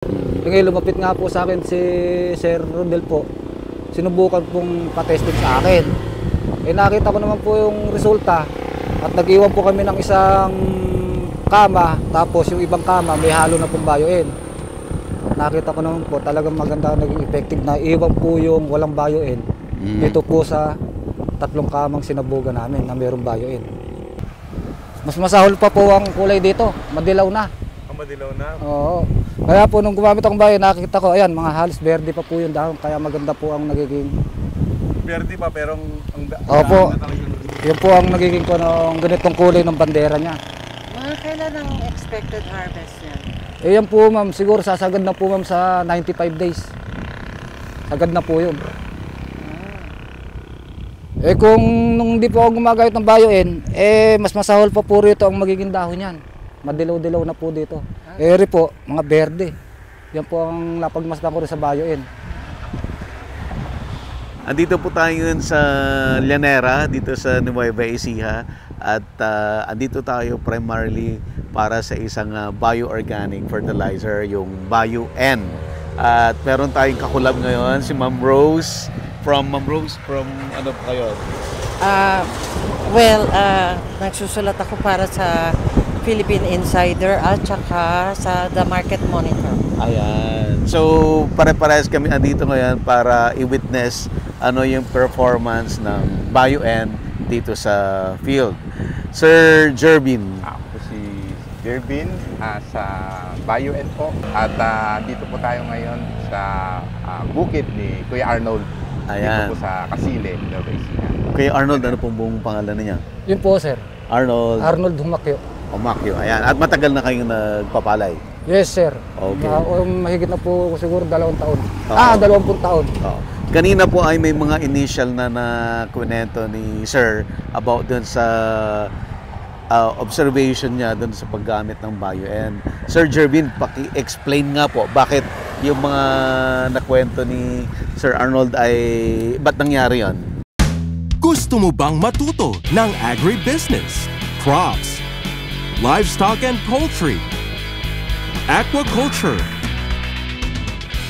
Ngayon lumapit nga po sa akin si Sir Rodel po. Sinubukan pong patesting sa akin. Eh nakita ko naman po yung resulta at nag-iwan po kami ng isang kama, tapos yung ibang kama may halo na pong Bio-N. Nakita ko naman po talagang maganda, naging effective na iwan po yung walang Bio-N dito po sa tatlong kamang sinabugan namin na mayroong Bio-N. Mas masahol pa po ang kulay dito, madilaw na. Madilaw na? Oo. Kaya po nung gumamit akong Bio-N, nakikita ko, ayan, mga halos verde pa po yung dahon, kaya maganda po ang nagiging... Verde pa pero ang opo, yun po ang nagiging ko ng ganitong kulay ng bandera niya. Mga kailan ang expected harvest niya? Eh yan po ma'am, siguro sasagad na po ma'am sa 95 days. Sagad na po yun. Eh kung nung hindi po ako gumagamit ng Bio-N, eh mas masahol pa po rito ang magiging dahon niyan. Madilaw-dilaw na po dito. Eh rin po, mga berde. Yan po ang napagmasdan ko rin sa Bio-N. Andito po tayo ngayon sa Llanera, dito sa Nueva Ecija. At andito tayo primarily para sa isang bioorganic fertilizer, yung Bio-N. At meron tayong kakulab ngayon, si Ma'am Rose. From ano po kayo? Nagsusulat ako para sa Philippine Insider at saka sa The Market Monitor. Ayan. So, pare-parehas kami andito ngayon para i-witness ano yung performance ng Bio-N dito sa field. Sir Jervin. Ako si Jervin sa Bio-N po. At dito po tayo ngayon sa bukid ni Kuya Arnold. Ayan. Dito po sa Kasile, Nueva Ecija. Kuya Arnold, ano pong buong pangalan niya? Yun po sir, Arnold Arnold Humakyo. Omakyo. Ayan. At matagal na kayong nagpapalay. Yes sir. Okay. Mahigit na po siguro 2 taon. Oo. 20 taon. Oh. Kanina po ay may mga initial na kwento ni Sir about dun sa observation niya dun sa paggamit ng Bio-N. Sir Jervin, paki-explain nga po bakit yung mga nakwento ni Sir Arnold ay ba't nangyari yon? Gusto mo bang matuto ng agribusiness, crops, livestock and poultry, aquaculture,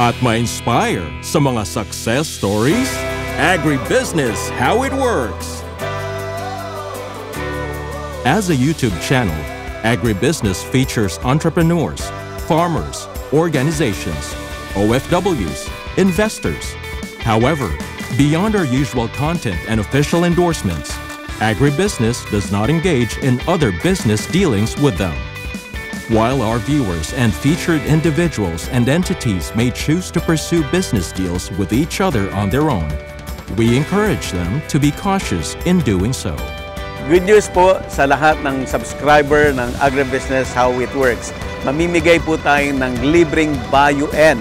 at ma-inspire sa mga success stories? Agribusiness, how it works! As a YouTube channel, Agribusiness features entrepreneurs, farmers, organizations, OFWs, investors. However, beyond our usual content and official endorsements, Agribusiness does not engage in other business dealings with them. While our viewers and featured individuals and entities may choose to pursue business deals with each other on their own, we encourage them to be cautious in doing so. Good news po sa lahat ng subscriber ng Agribusiness How It Works. Mamimigay po tayo ng libreng Bio-N.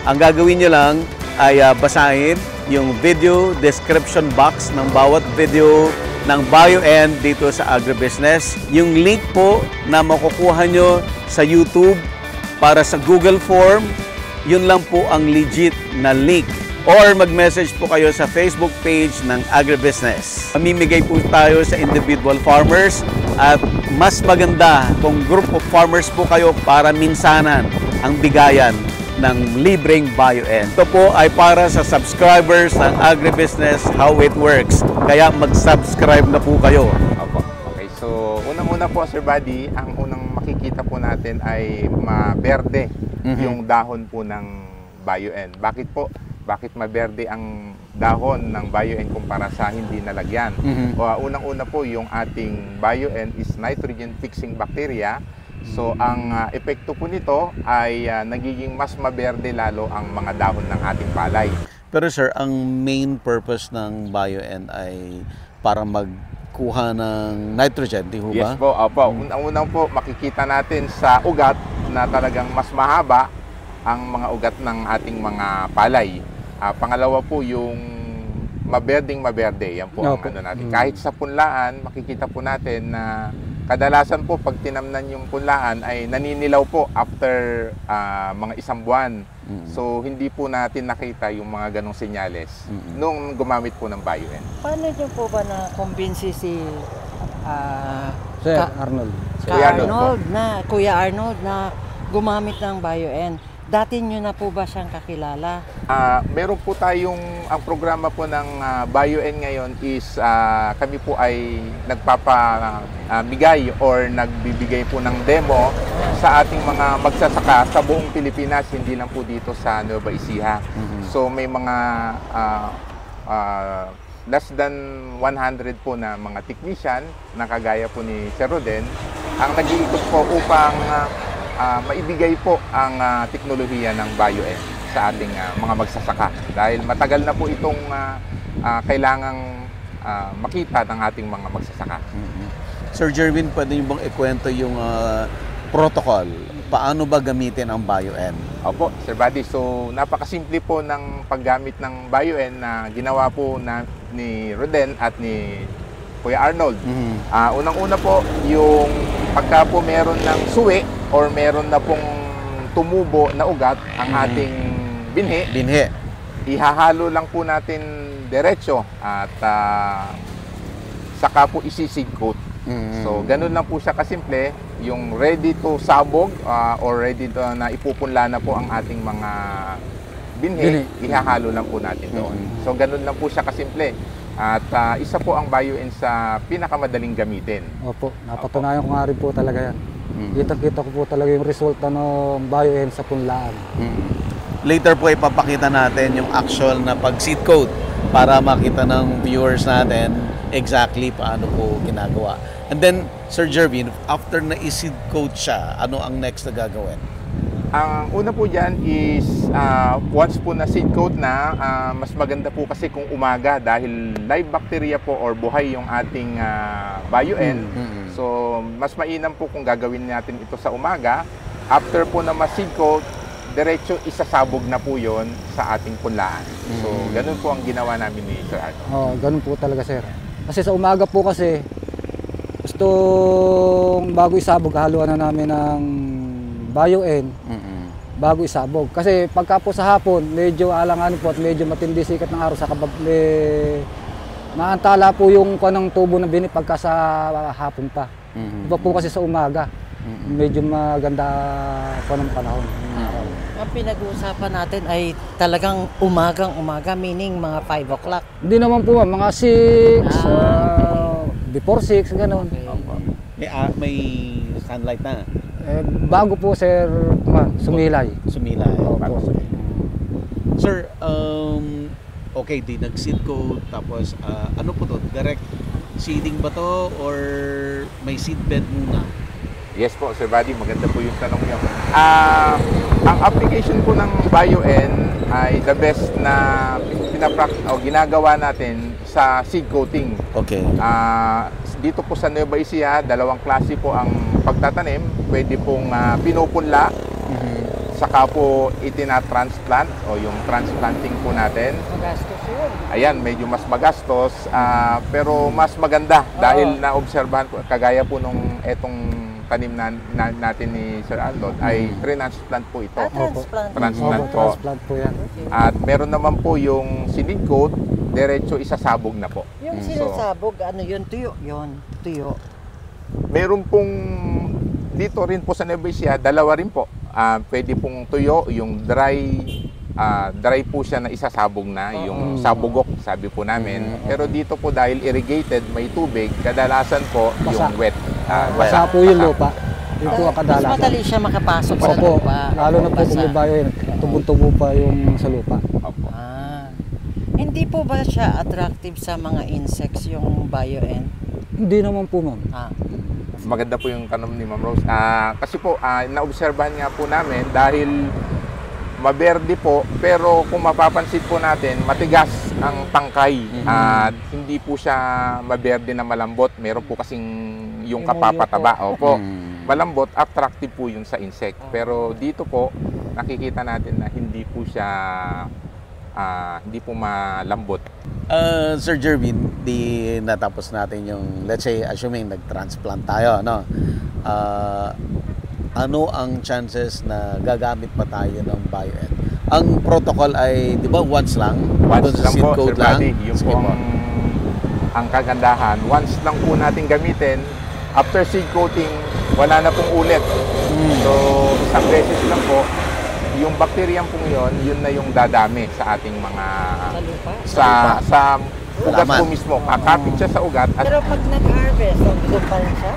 Ang gagawin nyo lang ay basahin yung video description box ng bawat video ng Bio-N dito sa Agribusiness. Yung link po na makukuha nyo sa YouTube para sa Google Form, yun lang po ang legit na link. Or mag-message po kayo sa Facebook page ng Agribusiness. Mamimigay po tayo sa individual farmers at mas maganda kung group of farmers po kayo para minsanan ang bigayan ng libreng Bio-N. Ito po ay para sa subscribers ng Agribusiness How It Works. Kaya mag-subscribe na po kayo. Opo. Okay, so unang-una po Sir Buddy, ang unang makikita po natin ay maberde yung dahon po ng Bio-N. Bakit po? Bakit maberde ang dahon ng Bio-N kumpara sa hindi nalagyan? Unang-una po yung ating Bio-N is nitrogen fixing bacteria. So ang epekto po nito ay nagiging mas maberde lalo ang mga dahon ng ating palay. Pero sir, ang main purpose ng Bio-N ay para magkuha ng nitrogen, di ho ba? Yes po, opo. Unang-unang po makikita natin sa ugat na talagang mas mahaba ang mga ugat ng ating mga palay. Pangalawa po yung maberdeng maberde. Yan po ang ano natin. Kahit sa punlaan, makikita po natin na kadalasan po pag tinamnan yung punlaan ay naninilaw po after mga 1 buwan. So hindi po natin nakita yung mga ganong senyales nung gumamit po ng Bio-N. Paano niyo po ba na-convince si Sir Arnold. Kuya Arnold Kuya Arnold na gumamit ng Bio-N? Dati nyo na po ba siyang kakilala? Meron po tayong, ang programa po ng BioN ngayon is kami po ay nagpapamigay or nagbibigay po ng demo sa ating mga magsasaka sa buong Pilipinas, hindi lang po dito sa Nueva Ecija. So may mga less than 100 po na mga technician na kagaya po ni Sir Roden ang nag-iikot po upang maibigay po ang teknolohiya ng BioN sa ating mga magsasaka. Dahil matagal na po itong kailangang makita ng ating mga magsasaka. Sir Jerwin, pwede niyo bang ikwento yung protocol? Paano ba gamitin ang BioN? Opo, Sir Buddy. So, napakasimple po ng paggamit ng BioN na ginawa po ni Roden at ni Kuya Arnold. Unang-una po, yung pagka po meron ng suwi or meron na pong tumubo na ugat ang ating binhi, ihahalo lang po natin diretso at saka po isisid coat. So, ganun lang po siya kasimple. Yung ready to sabog or ready to na ipupunla na po ang ating mga binhi, ihahalo lang po natin doon. So, ganun lang po siya kasimple. At isa po ang BioN sa pinakamadaling gamitin. Opo, napatunayan ko nga rin po talaga yan. Kita-kita ko po talaga yung resulta ng BioN sa punlaan. Later po ipapakita natin yung actual na pag-seed coat para makita ng viewers natin exactly paano po ginagawa. And then, Sir Jervin, after na i-seed coat siya, ano ang next na gagawin? Ang una po dyan is once po na seed coat na, mas maganda po kasi kung umaga dahil live bacteria po or buhay yung ating BioN. So, mas mainam po kung gagawin natin ito sa umaga. After po na ma-seed coat, diretso isasabog na po yon sa ating punlaan. So, ganun po ang ginawa namin ni Sir Arnold. Ganun po talaga, sir. Kasi sa umaga po kasi, gustong bago isabog, haluan na namin ng BioN bago isabog. Kasi pagka po sa hapon, medyo alanganin po at medyo matindi sikat ng araw sa maantala po yung kanang tubo ng bini pagka sa hapon pa. Iba po kasi sa umaga. Medyo maganda po ng panahon. Ang pinag-uusapan natin ay talagang umagang-umaga, meaning mga 5 o'clock. Hindi naman po, mga 6, before 6, gano'n. May sunlight na. Bago po, sir, sumilay. Opo. Sir, okay, di nag-seed coat, tapos ano po to? Direct seeding ba to or may seed bed muna? Yes po, Sir Buddy, maganda po yung tanong niyo. Ang application po ng BioN ay the best na ginagawa natin sa seed coating. Okay. Dito po sa Nueva Ecija, dalawang klase po ang pagtatanim. Pwede pong pinupunla, saka po itinatransplant o yung transplanting po natin. Magastos yun. Ayan, medyo mas magastos, pero mas maganda dahil naobserbahan ko, kagaya po nung etong tanim natin ni Sir Arnold ay transplant po ito. Transplant po. Transplant po yan. At meron naman po yung seed coat, diretso isasabog na po. Yung sinasabog, ano yun? Tuyo yun. Tuyo. Meron pong dito rin po sa Nueva Ecija, dalawa rin po. Pwede pong tuyo, yung dry po siya na isasabog na, yung sabugok, sabi po namin. Pero dito po dahil irrigated, may tubig, kadalasan po yung wet. Basa po yung lupa. Yun po ang Mas kadalasan. madali siya makapasok sa Opo, lupa. lalo na po kung may BioN, tubo-tubo pa yung sa lupa. Opo. Hindi po ba siya attractive sa mga insects yung BioN? Hindi naman po, ma'am. Maganda po yung tanong ni Ma'am Rose. Kasi po, naobserbahan nga po namin dahil maberde po, pero kung mapapansin po natin, matigas ang tangkay at hindi po siya maberde na malambot. Meron po kasing yung kapapataba. Opo, malambot, attractive po yun sa insect. Pero dito po, nakikita natin na hindi po siya, hindi po malambot. Sir Jervin, di natapos natin yung, let's say, assuming nag-transplant tayo, no? Ano ang chances na gagamit pa tayo ng BioN? Ang protocol ay, di ba, once lang? Once lang po, Sir lang? Buddy. Yung po ang kagandahan. Once lang po natin gamitin. After seed coating, wala na pong ulit. So, isang beses lang po. yung bacterium pong yun na yung dadami sa ating mga Sa lupa? sa ugat Halaman. po mismo. Kakapit siya sa ugat at Pero pag nag-harvest, doon pa rin siya?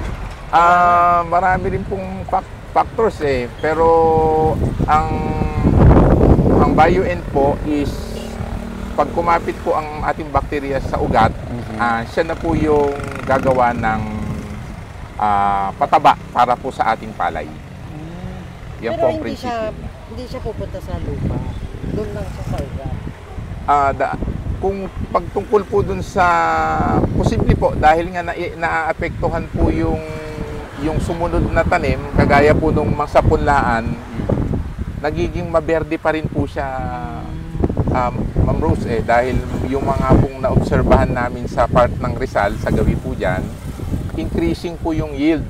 marami rin pong factors eh. Pero ang BioN po is pag kumapit po ang ating bacteria sa ugat, siya na po yung gagawa ng pataba para po sa ating palay. Yan Pero po ang hindi prinsipyo. hindi siya pupunta sa lupa. Doon lang siya sa ugat. Kung pagtungkol po dun sa posible po dahil nga naaapektuhan po yung sumunod na tanim kagaya po nung mga punlaan, nagiging maberde pa rin po siya, Ma'am Rose, dahil yung mga pong naobserbahan namin sa part ng Rizal sa gawi po dyan, increasing po yung yield.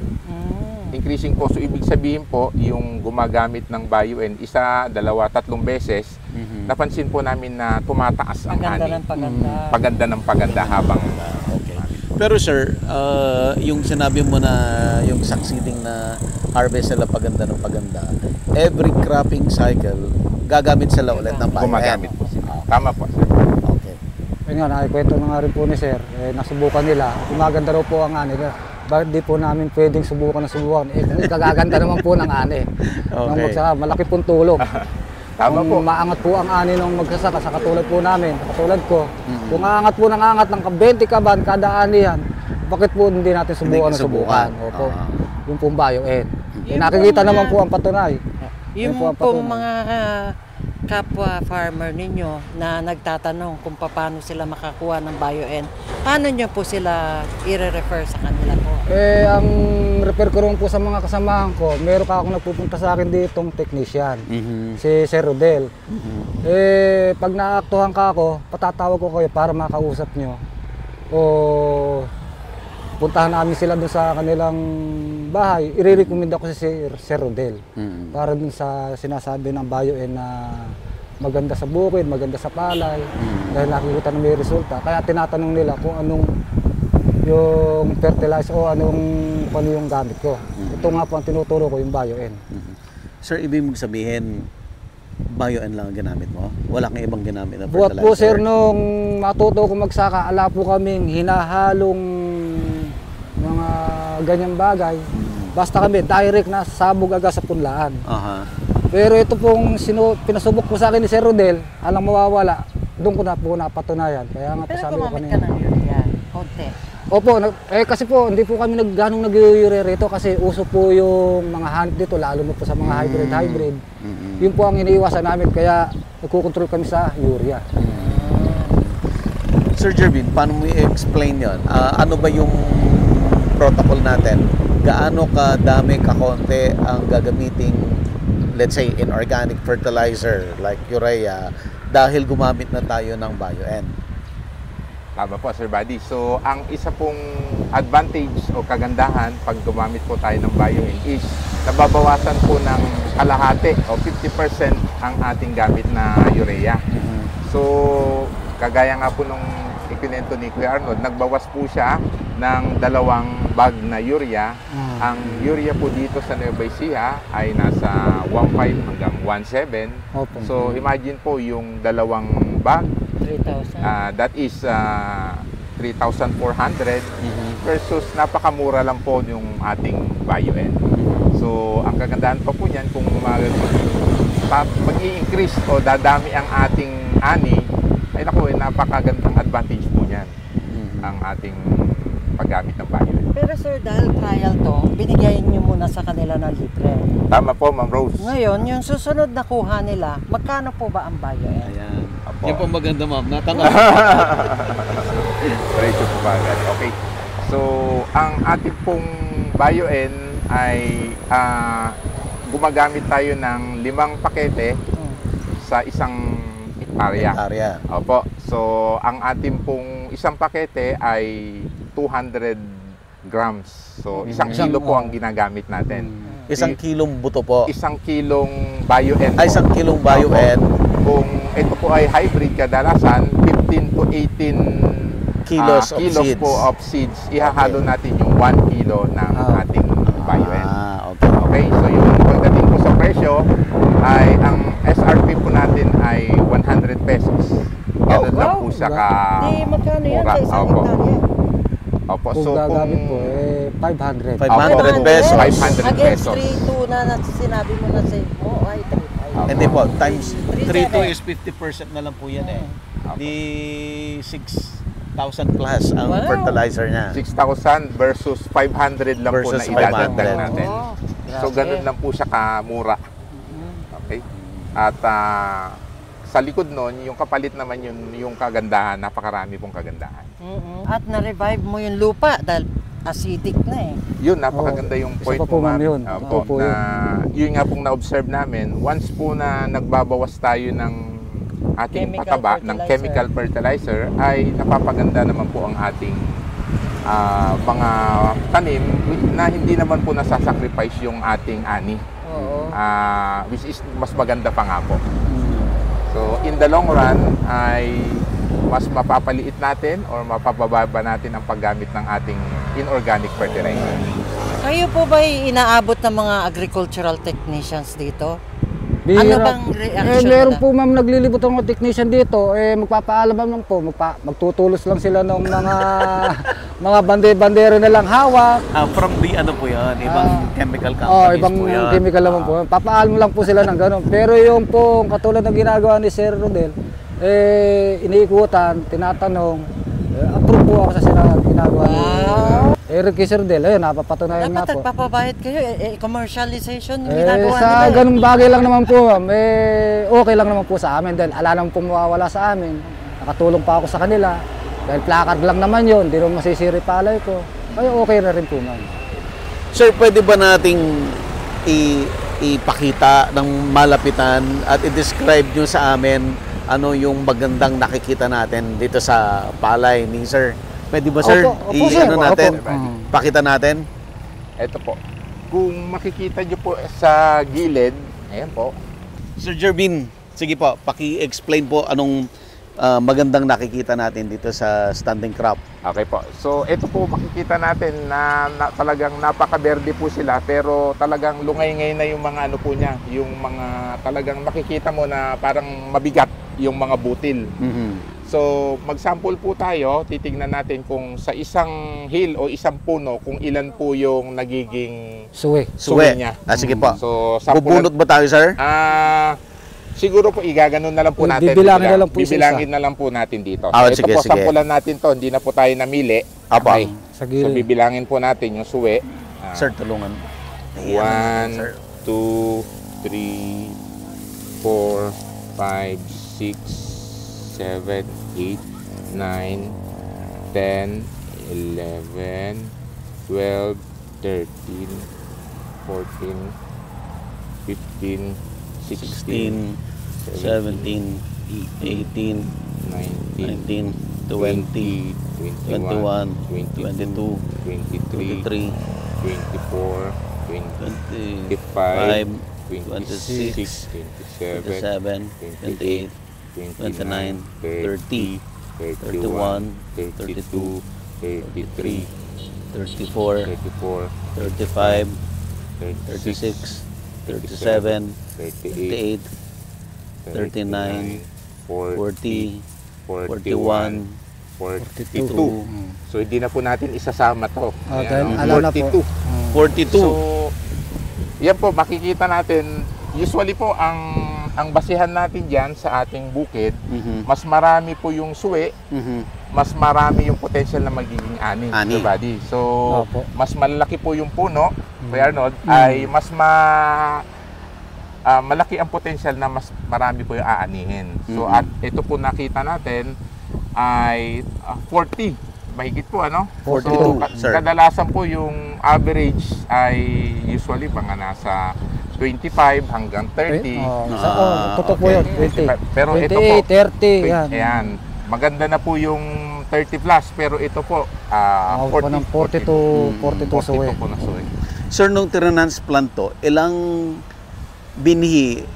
Increasing po. So, ibig sabihin po, yung gumagamit ng BioN, 1, 2, 3 beses, napansin po namin na tumataas ang Paganda ani. ng paganda. Paganda ng paganda habang Okay. Pero sir, yung sinabi mo na yung succeeding na harvest sila paganda ng paganda, every cropping cycle, gagamit sila ulit ng BioN. gumagamit po sila. Tama po, sir. Okay. Yun nga, nakikwento na nga rin po ni Sir, nasubukan nila. Gumaganda raw po ang ani. Bakit di po namin pwedeng subukan na subukan? Kung ikagaganda naman po ng ani. Nung magsaka, malaki pong tulong. Tama Kung po. maangat po ang ani ng magsasaka, sa katulad po namin, katulad ko, kung aangat po ng angat ng 20 kaban kada ani yan, bakit po hindi natin subukan na subukan? Opo. Yung pong BioN. Nakikita naman po ang patunay. Yung po ang pong patunay. mga kapwa farmer ninyo na nagtatanong kung paano sila makakuha ng BioN, paano nyo po sila i-refer sa kanila po? Ang refer ko rin po sa mga kasamahan ko, meron ka akong nagpupunta sa akin ditong technician, si Sir Rodel. Pag naaktuhan ka ako, patatawag ko kayo para makausap nyo. O puntahan namin sila doon sa kanilang bahay, i-recommend ako si Sir Rodel. Para dun sa sinasabi ng BioN na maganda sa bukid, maganda sa palay, dahil nakikita na may resulta. Kaya tinatanong nila kung anong yung fertilizer o ano yung gamit ko. Ito nga po ang tinuturo ko, yung BioN. Sir, ibig mong sabihin, BioN lang ang ginamit mo? Wala kang ibang ginamit na Buhat fertilizer? po sir, nung matuto ko magsaka, ala po kaming hinahalong mga ganyang bagay. Basta kami direct na sabog agad sa punlaan. Aha. Pero ito pong pinasubok po sa akin ni Sir Rodel, alang mawawala, doon ko na po napatunayan. Kaya nga po Pero sabi ko gumamit ka kanina. ng urea, konti. Opo, kasi po hindi po kami ganong nag-urea rito kasi uso po yung mga hanip dito, lalo mo po sa mga hybrid. Yun po ang iniiwasan namin, kaya nagkukontrol kami sa urea. Sir Jervin, paano mo i-explain yon? Ano ba yung protocol natin? Gaano kadami, kakonti ang gagamiting, let's say, inorganic fertilizer like urea dahil gumamit na tayo ng BioN? Tama po, Sir Buddy. So, ang isa pong advantage o kagandahan pag gumamit po tayo ng BioN is nababawasan po ng kalahati o 50% ang ating gamit na urea. So, kagaya nga po nung ikinento ni Kuya Arnold, nagbawas po siya ng 2 bag na urea. Ang urea po dito sa Nueva Ecija ay nasa 1.5 hanggang 1.7. Opo. So, imagine po yung 2 bag, 3,000. that is 3,400 versus napakamura lang po yung ating BioN. So, ang kagandahan pa po niyan kung mag-i-increase o dadami ang ating ani, ay naku, napakagandang advantage po niyan ang ating paggamit ng BioN. Pero sir, dahil trial to, binigay nyo muna sa kanila ng libre. Tama po, Ma'am Rose. Ngayon, yung susunod na kuha nila, magkano po ba ang BioN? Ayan. Apo. Yan po maganda, ma'am. Natanong. Diretso po ba agad? Okay. So, ang ating pong BioN ay gumagamit tayo ng 5 pakete sa isang hektarya. Area. Opo. So, ang ating pong isang pakete ay 200 grams. So, 1 kilo po ang ginagamit natin. 1 kilong buto po. 1 kilong BioN po. Ay, 1 kilong BioN. Kung ito po ay hybrid, kadalasan 15 to 18 Kilos of kilos seeds. po of seeds. Ihahalo natin yung 1 kilo ng ating BioN. Okay. Okay, so yung pagdating po sa presyo ay ang SRP po natin ay 100 pesos. Ganun lang po siya ka Di, magkano yan mura. sa isang Opo. hektarya? Opo. Kung So gagamit po, kung 500. 500 pesos. 500 Against pesos. 3.2 na sinabi mo na save mo, ay 3.5. Hindi po, times 3.7. 3.2 is 50% na lang po yan eh. Di 6,000 plus ang Wow. fertilizer niya. 6,000 versus 500 lang po na Versus idadagdag 500. natin. Oh, So ganun lang po siya kamura. Okay? At sa likod nun, yung kapalit naman yung kagandahan, napakarami pong kagandahan. At na-revive mo yung lupa dahil acidic na eh. Yun, napakaganda yung Isa point pa po, mo, ma'am, yun. Opo, Opo, na yun nga pong na-observe namin, once po na nagbabawas tayo ng ating Chemical pataba, ng fertilizer. chemical fertilizer, ay napapaganda naman po ang ating mga tanim na hindi naman po nasasacrifice yung ating ani. Oo. Which is mas maganda pa nga po. So in the long run ay mas mapapaliit natin or mapapababa natin ang paggamit ng ating inorganic fertilizer. Kayo po ba inaabot ng mga agricultural technicians dito? Bihira. Ano bang reaction meron nila? po ma'am naglilibot ng mga technician dito, magpapaalam lang po, magtutulos lang sila ng mga mga bandera na lang hawak. From the ano po yan, ibang chemical Oh, companies ibang po yan. chemical naman po. Papaalam lang po sila ng gano'n. Pero yung po katulad ng ginagawa ni Sir Rodel, iniikutan, tinatanong, approve po ako sa ginagawa ni Eric Sir Rodel. Ayun, napapatunayan nga Dapat po. nagpapabayad kayo, commercialization yung ginagawa Sa nila. ganung bagay lang naman po, ma'am, okay lang naman po sa amin dahil ala naman po mawawala sa amin. Nakatulong pa ako sa kanila. Dahil placard lang naman yun, di naman masisiri palay ko. Kaya okay na rin po, ma'am. Sir, pwede ba nating ipakita ng malapitan at i-describe nyo sa amin ano yung magandang nakikita natin dito sa palay ni Sir? Pwede ba, Sir? Opo, sir. Ano natin? Opo. Pakita natin? Ito po. Kung makikita nyo po sa gilid, ayan po. Sir Jervin, sige po, paki-explain po anong magandang nakikita natin dito sa standing crop. Okay po. So ito po makikita natin na talagang napaka-verde po sila pero talagang lungay-ngay na yung mga ano po niya, yung mga talagang makikita mo na parang mabigat yung mga butil. So mag-sample po tayo, titingnan natin kung sa isang hill o isang puno kung ilan po yung nagiging Suwe. suwi niya. Sige po. So Bubunot ba tayo, Sir? Siguro po igaganon na lang po natin. Bibilangin na lang po isa-isa. Bibilangin na lang po natin dito. So, Ah, ito sige, po, sige. sampulan natin to. Hindi na po tayo namili. Apo. Okay. Sa So gilid. bibilangin po natin yung suwi. Sir, tulungan. 1, 2, 3, 4, 5, 6, 7, 8, 9, 10, 11, 12, 13, 14, 15, 16, 17, 18, 19, 20, 21, 22, 23, 24, 25, 26, 27, 28, 29, 30, 31, 32, 33, 34, 35, 36, 37, 38, 39, 40, 41, 42. So hindi na po natin isasama to. Dahil Ayan, ala na po. 42. So yan po makikita natin usually po ang basihan natin diyan sa ating bukid, mas marami po yung suwi, mas marami yung potential na magiging ani. Ani. Buddy. So Opo. mas malaki po yung puno, Kuya Arnold, ay mas malaki ang potential na mas marami po yung aanihin. So at ito po nakita natin ay 40 mahigit po ano. 42, So sir. kadalasan po yung average ay usually mga nasa 25 hanggang 30. Totoo po yun. 20. Pero ito po 28, 30, yan. Ayan. Maganda na po yung 30 plus pero ito po 40 ng 40 to 42 suwe. 42 po na suwi. Sir, nung tinransplant to, ilang binhi,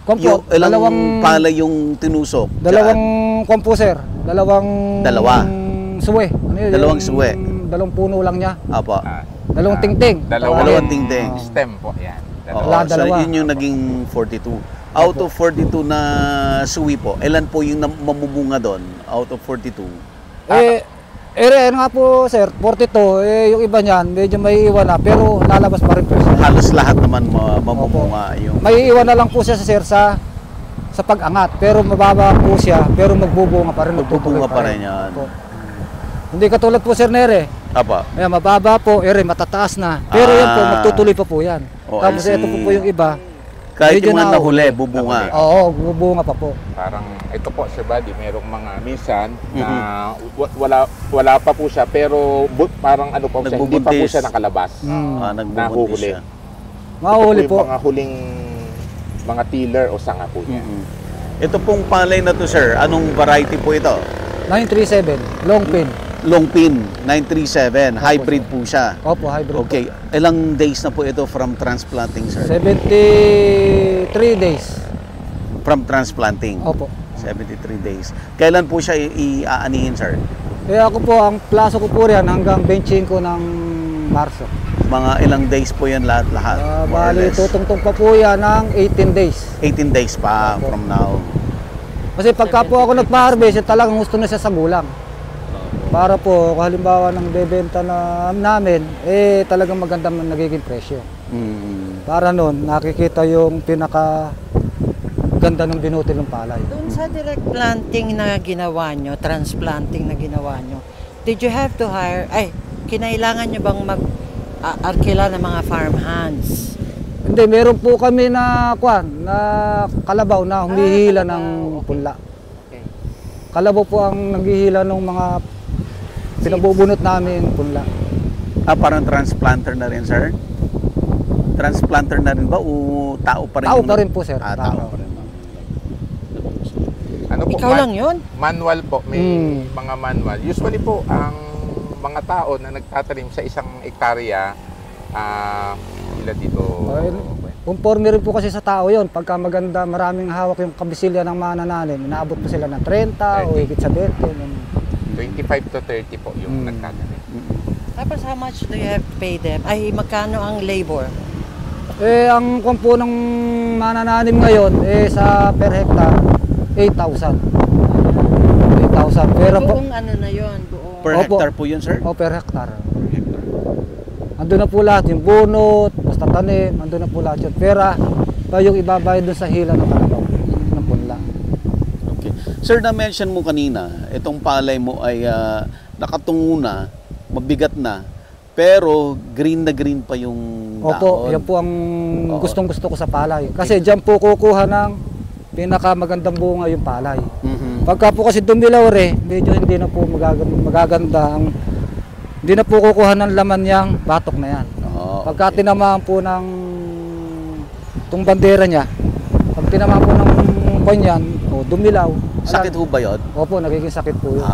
Kompo, ilang dalawang palay yung tinusok? dalawang komposer, Dalawa. suwe. Ano yun? Dalawang Yung suwe. Dalawang puno lang niya. Apo. Dalawang tingting. Dalawang tingting. Stem po, yan. Oo, Wala, so dalawa. yun yung naging 42. Out of 42 na suwi po, ilan po yung mamubunga doon out of 42? Ano nga po sir, 42, yung iba niyan, medyo may iwan na, pero lalabas pa rin po siya. Halos lahat naman mamubunga yung... May iwan na lang po siya sir sa pag-angat, pero mababa po siya, pero magbubunga pa rin. Magbubunga pa rin yan. Opo. Hindi katulad po sir Nere. Apa. Ayan, mababa po, matataas na. Pero yan po, magtutuloy pa po yan. Oh, Tapos I see. ito po yung iba. Kahit medyo yung mga nahuli, nahuli. bubunga. Oo, bubunga pa po. Parang ito po, Sir Buddy, merong mga minsan na wala pa po siya, pero parang ano po siya, hindi pa po Nagbubuntis. siya nakalabas. Nagbubuntis Nahuhuli. siya. Mahuli Ito po. yung mga huling mga tiller o sanga po niya. Ito pong palay na to sir, anong variety po ito? 937, long pin. Long pin, 937, hybrid po siya. Opo, hybrid. Okay, ilang days na po ito from transplanting sir? 73 days. From transplanting? Opo. 73 days. Kailan po siya iaanihin sir? Ako po, ang plaso ko po riyan hanggang 25 ng Marso. Mga ilang days po yan lahat-lahat? More or Bali, less? tutungtong pa po yan ng 18 days. 18 days pa from now. Kasi pagka po ako nagpa-harvest, talagang gusto na siya sa gulang. Para po, kung halimbawa ng bebenta namin, talagang maganda nagiging presyo. Para noon, nakikita yung pinaka ganda ng binutil ng palay. Doon sa direct planting na ginawa nyo, transplanting na ginawa nyo, did you have to hire, kinailangan nyo bang mag-arkila ng mga farm hands? Hindi, meron po kami na kalabaw na humihila ng punla. Okay. Kalabaw po ang naghihila ng mga pinabubunot namin punla. Parang transplanter na rin sir? Transplanter na rin ba o tao pa rin? Tao pa rin po, sir. Tao pa rin. Ano po, Ikaw lang yun? Manual po, may mga manual. Usually po, ang mga tao na nagtatanim sa isang ektarya, sila dito. Conforme rin po kasi sa tao yon. Pagka maganda, maraming hawak yung kabisilya ng manananim, inaabot po sila ng 30 o higit sa 20. 25 to 30 po yung nagtatanim. Tapos how much do you have to pay them? Magkano ang labor? Ang po ng manananim ngayon, sa per hectare, 8,000. 8,000. Pero po, Buong ano na yun? Buong... Per Opo. hectare po yun sir? per hectare. Andun na po lahat, yung bunot, basta tanim, andun na po lahat yun. Pera, pa yung ibabayad dun sa hila ng kalabaw, ng punla. Okay. Sir, na-mention mo kanina, itong palay mo ay nakatungo na, mabigat na, pero green na green pa yung Opo, dahon. yan po ang gustong-gusto ko sa palay. Kasi dyan po kukuha ng pinakamagandang bunga yung palay. Pagka po kasi dumilaw medyo hindi na po magaganda. Hindi na po kukuha ng laman niyang batok na yan. Pagka tinamaan po ng itong bandera niya, pag tinamaan po ng panyan, dumilaw. Sakit ho ba yun? Opo, nagiging sakit po yun.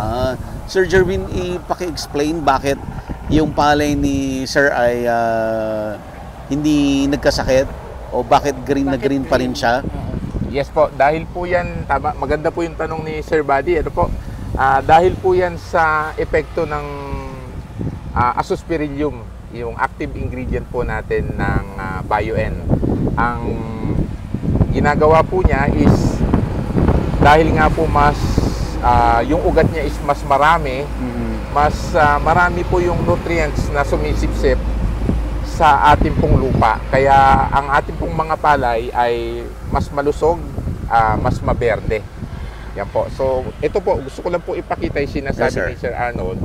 Sir Jerwin, ipaki-explain bakit yung palay ni Sir ay hindi nagkasakit o bakit green na green pa rin siya? Yes po, dahil po yan, tama, maganda po yung tanong ni Sir Buddy. Ano po? Dahil po yan sa epekto ng Azospirillum, yung active ingredient po natin ng BioN. Ang ginagawa po niya is dahil nga po mas yung ugat niya is mas marami, mas marami po yung nutrients na sumisipsip sa ating pong lupa. Kaya ang ating pong mga palay ay mas malusog, mas maberde. Yan po. So, ito po, gusto ko lang po ipakita yung sinasabi ni Sir Arnold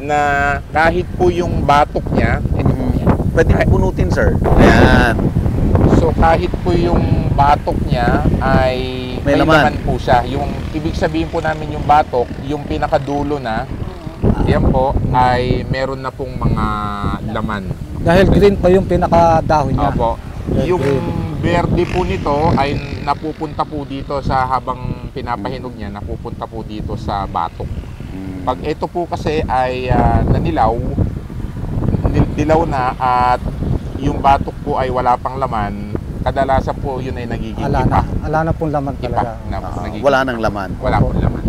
na kahit po yung batok niya, ito po yan. Pwede punutin, sir. Ayan. So, kahit po yung batok niya ay May laman po siya. Yung ibig sabihin po namin yung batok, yung pinakadulo na, yan po, ay meron na pong mga laman. Dahil green pa yung pinakadahon niya. Opo. Yung verde po nito ay napupunta po dito sa habang pinapahinog niya, napupunta po dito sa batok. Pag ito po kasi ay nanilaw, dilaw na at yung batok po ay wala pang laman, kadalasan po yun ay nagiging ipa. Ala na pong laman talaga. Wala nang laman. Wala pong laman.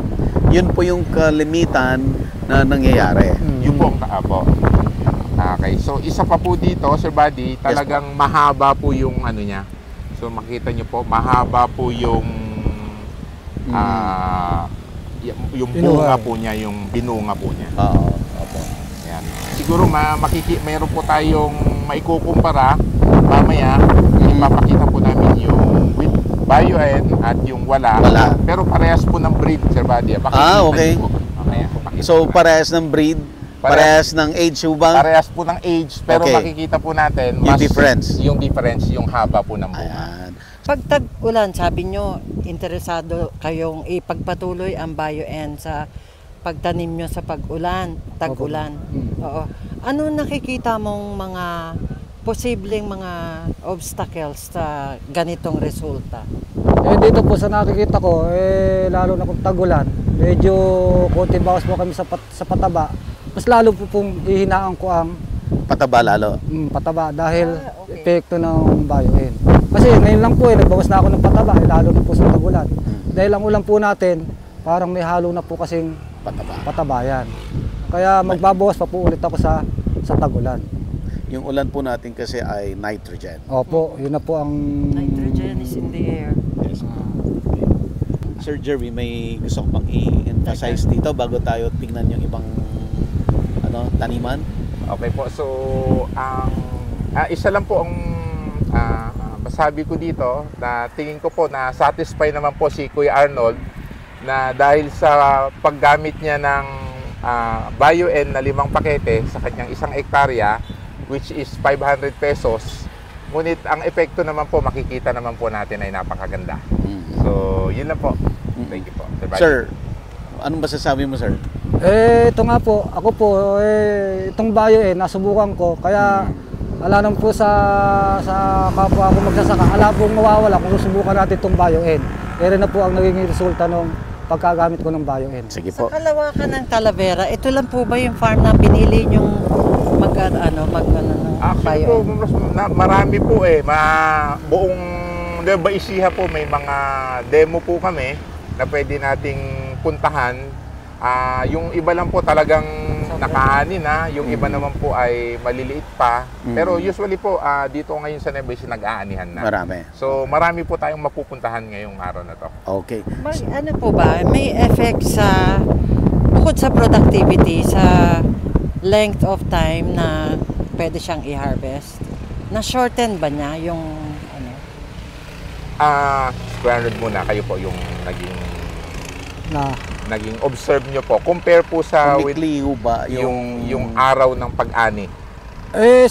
Yun po yung kalimitan na nangyayari. Yun po ang Okay, so isa pa po dito, Sir Buddy, talagang mahaba po yung ano niya. So makita niyo po, mahaba po yung yung bunga po niya, yung binunga po niya. Oo, opo. Yan. Siguro mayroon po tayong maikukumpara mamaya. Ipapakita po namin yung with BioN at yung wala. Pero parehas po ng breed, Sir Buddy. Okay. Po. So parehas ng breed, parehas ng age ba? Parehas po ng age, pero makikita po natin yung difference. Yung difference, yung haba po ng bunga. Ayan. Pag tag-ulan, sabi nyo, interesado kayong ipagpatuloy ang BioN sa pagtanim nyo sa pag-ulan, tag-ulan. Oo. Ano nakikita mong mga posibleng mga obstacles sa ganitong resulta? Dito po sa nakikita ko, lalo na kung tag-ulan, medyo konti bawas po kami sa pataba. Mas lalo po pong hihinaan ko ang Pataba lalo. Pataba dahil epekto ng BioN. Kasi ngayon lang po nagbawas na ako ng pataba, lalo na po sa tag-ulan. Dahil ang ulan po natin, parang may halo na po kasing pataba yan. Kaya magbabawas pa po ulit ako sa tag-ulan. Yung ulan po natin kasi ay nitrogen. Opo, yun na po ang... Nitrogen is in the air. Yes. Sir Jerry, may gusto ko pang i-emphasize dito bago tayo tingnan yung ibang taniman. Okay po, so isa lang po ang masabi ko dito na tingin ko po na satisfy naman po si Kuya Arnold na dahil sa paggamit niya ng BioN na 5 pakete sa kanyang 1 hektarya, which is 500 pesos. Ngunit ang epekto naman po, makikita naman po natin ay napakaganda. So, yun lang po. Thank you po. Sir, anong masasabi mo, sir? Ito nga po, ako po, itong BioN, nasubukan ko. Kaya, ala naman po sa kapwa ako magsasaka, ala pong mawawala kung susubukan natin itong BioN. Kaya na po ang naging resulta ng pagkagamit ko ng BioN. Sige po. Sa kalawakan ng Talavera, ito lang po ba yung farm na pinili yung Actually po, marami po buong Nueva Ecija po may mga demo po kami na pwede nating puntahan. Yung iba lang po talagang nakaani na, yung iba naman po ay maliliit pa. Pero usually po dito ngayon sa Nueva Ecija nag-aanihan na. Marami. So marami po tayong mapupuntahan ngayong araw na to. Okay. Ano po ba, may effect sa bukod sa productivity, sa length of time na pwede siyang i-harvest? Na-shorten ba niya yung ano? Square muna kayo po yung naging observe nyo po. Compare po sa weekly ba yung araw ng pag-ani.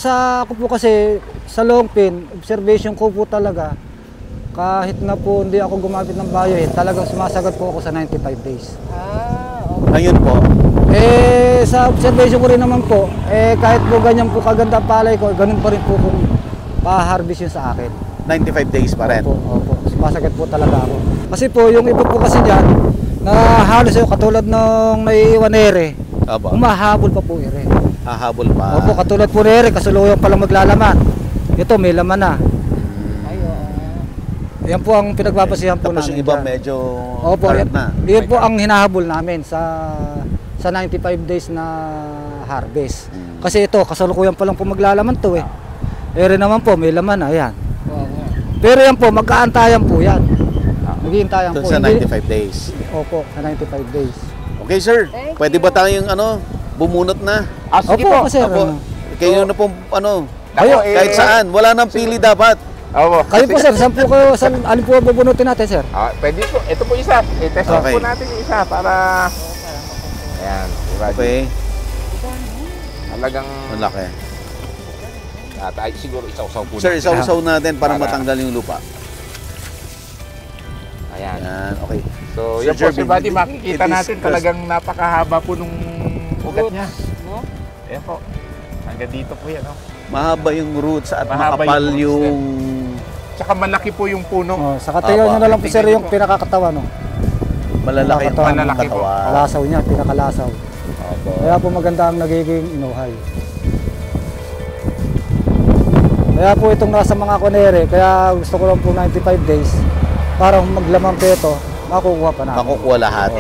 Sa ako po kasi sa long pin, observation ko po talaga kahit na po hindi ako gumamit ng BioN, talagang sumasagot po ako sa 95 days. Okay. Ngayon po, sa observation ko rin naman po, kahit po ganyan po kaganda palay ko, ganun pa rin po kung pa-harvest yun sa akin. 95 days pa rin. Opo, sumasagot po talaga ako. Kasi po, yung iba po kasi dyan, na halos yung katulad nung naiiwan ere, umahabol pa po ere. Hahabol pa. Opo, katulad po ere, kasuluyang palang maglalaman. Ito, may laman na. Yan po ang pinagbabasihan po Tapos namin. Tapos yung iba dyan. medyo na. Yan po ang hinahabol namin sa 95 days na harvest. Kasi ito, kasalukuyan pa lang po maglalaman to eh. Ere naman po, may laman na, yan. Pero yan po, magkaantayan po yan. Maghihintayan po. Sa 95 days. Opo, sa 95 days. Okay sir, pwede ba tayong bumunot na? Sige Opo, po. sir. Kayo na pong Kayo, kahit saan, wala nang pili dapat. Kayo po sir, saan po kayo, alin po bubunutin natin sir? Pwede po, ito po isa. I-test po natin yung isa para... Ayan, diba? Okay. Talagang... Malaki. Siguro isaw-saw po Sir, natin. isaw-saw natin para matanggal yung lupa. Ayan. Ayan, okay. So, Sir yan po, Sir Buddy, Jervin, makikita it is natin talagang napakahaba po nung ugat niya. No? Ayan po. Hanggang dito po yan, no? Mahaba yung roots at Mahaba makapal yung roots yung... Tsaka malaki po yung puno. Sa katayo nyo na lang po sir yung pinakakatawan. No? Malalaki yung Malalaki po. katawan. Lasaw niya, pinakalasaw. Kaya po maganda ang nagiging inuhay. Kaya po itong nasa mga konere, kaya gusto ko lang po 95 days para maglamang po ito, makukuha pa namin. Makukuha lahat.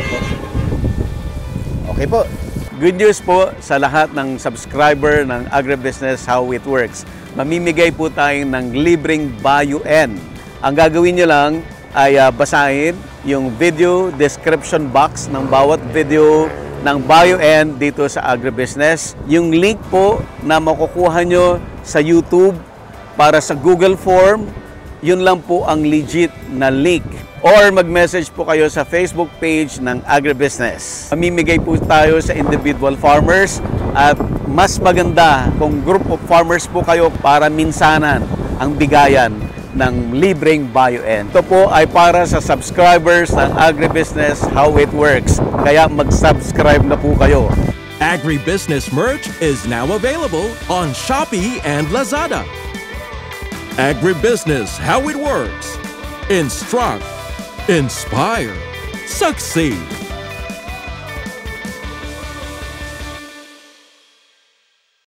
Okay po. Good news po sa lahat ng subscriber ng Agribusiness How It Works. Mamimigay po tayo ng libreng Bio-N. Ang gagawin nyo lang ay basahin yung video description box ng bawat video ng Bio-N dito sa Agribusiness. Yung link po na makukuha nyo sa YouTube para sa Google Form, yun lang po ang legit na link. Or mag-message po kayo sa Facebook page ng Agribusiness. Mamimigay po tayo sa individual farmers at mas maganda kung group of farmers po kayo para minsanan ang bigayan ng libreng Bio-N. Ito po ay para sa subscribers ng Agribusiness How It Works. Kaya mag-subscribe na po kayo. Agribusiness merch is now available on Shopee and Lazada. Agribusiness How It Works. Instruct, inspire, succeed.